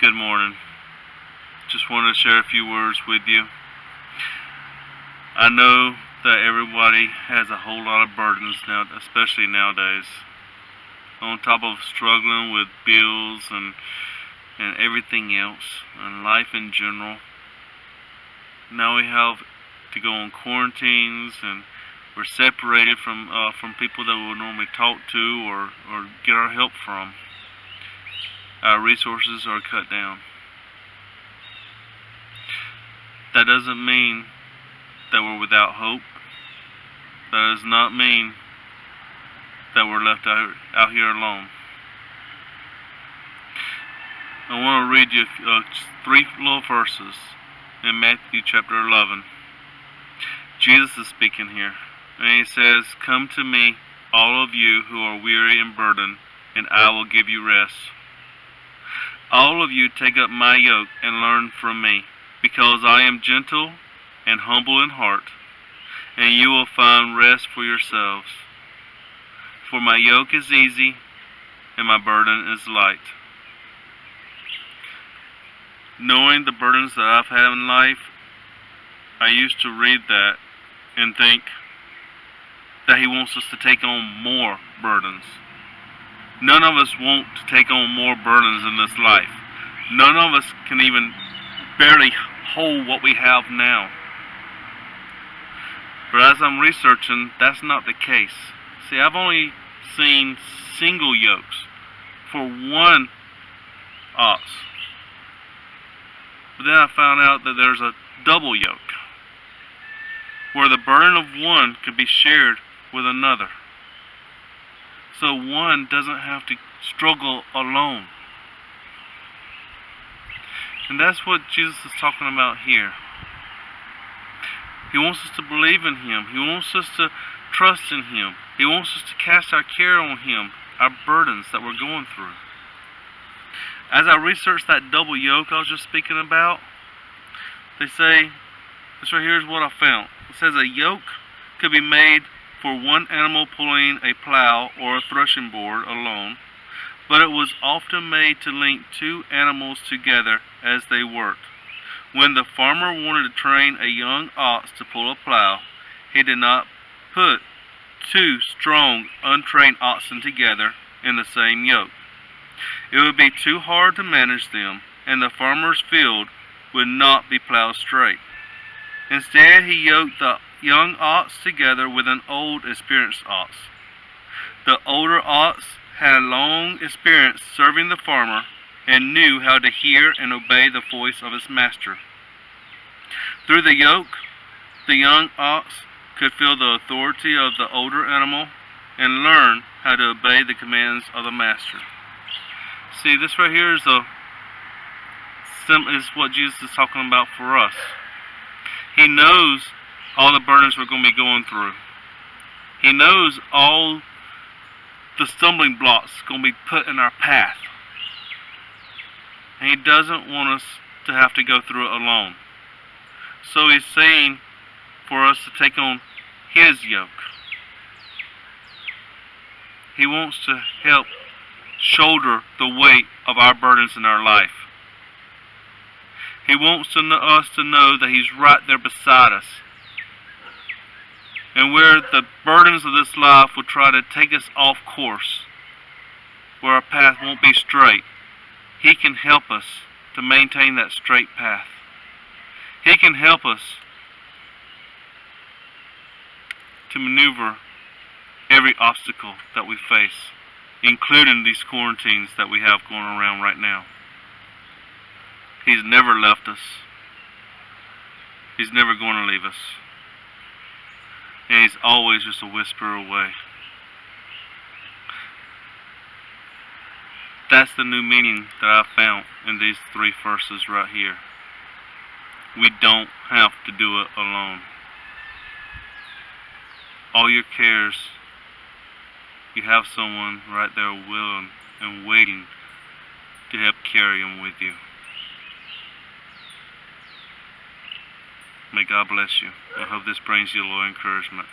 Good morning. Just wanted to share a few words with you. I know that everybody has a whole lot of burdens now, especially nowadays. On top of struggling with bills and everything else, and life in general. Now we have to go on quarantines, and we're separated from people that we would normally talk to or get our help from. Our resources are cut down. That doesn't mean that we're without hope. That does not mean that we're left out here alone. I want to read you three little verses in Matthew chapter 11. Jesus is speaking here, and he says, "Come to me, all of you who are weary and burdened, and I will give you rest. All of you take up my yoke and learn from me, because I am gentle and humble in heart, and you will find rest for yourselves. For my yoke is easy, and my burden is light." Knowing the burdens that I've had in life, I used to read that and think that he wants us to take on more burdens. None of us want to take on more burdens in this life. None of us can even barely hold what we have now. But as I'm researching, that's not the case. See, I've only seen single yokes for one ox. But then I found out that there's a double yoke, where the burden of one could be shared with another. So one doesn't have to struggle alone. And that's what Jesus is talking about here. He wants us to believe in him. He wants us to trust in him. He wants us to cast our care on him, our burdens that we're going through. As I researched that double yoke I was just speaking about, they say, this right here is what I found. It says a yoke could be made for one animal pulling a plow or a threshing board alone, but it was often made to link two animals together as they worked. When the farmer wanted to train a young ox to pull a plow, he did not put two strong, untrained oxen together in the same yoke. It would be too hard to manage them, and the farmer's field would not be plowed straight. Instead, he yoked the young ox together with an old, experienced ox. The older ox had long experience serving the farmer and knew how to hear and obey the voice of his master. Through the yoke, the young ox could feel the authority of the older animal and learn how to obey the commands of the master. See, this right here is what Jesus is talking about for us. He knows all the burdens we're going to be going through. He knows all the stumbling blocks going to be put in our path. And he doesn't want us to have to go through it alone. So he's saying for us to take on his yoke. He wants to help shoulder the weight of our burdens in our life. He wants us to know that he's right there beside us. And where the burdens of this life will try to take us off course, where our path won't be straight, he can help us to maintain that straight path. He can help us to maneuver every obstacle that we face, including these quarantines that we have going around right now. He's never left us. He's never going to leave us. And he's always just a whisper away. That's the new meaning that I found in these three verses right here. We don't have to do it alone. All your cares, you have someone right there willing and waiting to help carry them with you. May God bless you. I hope this brings you a little encouragement.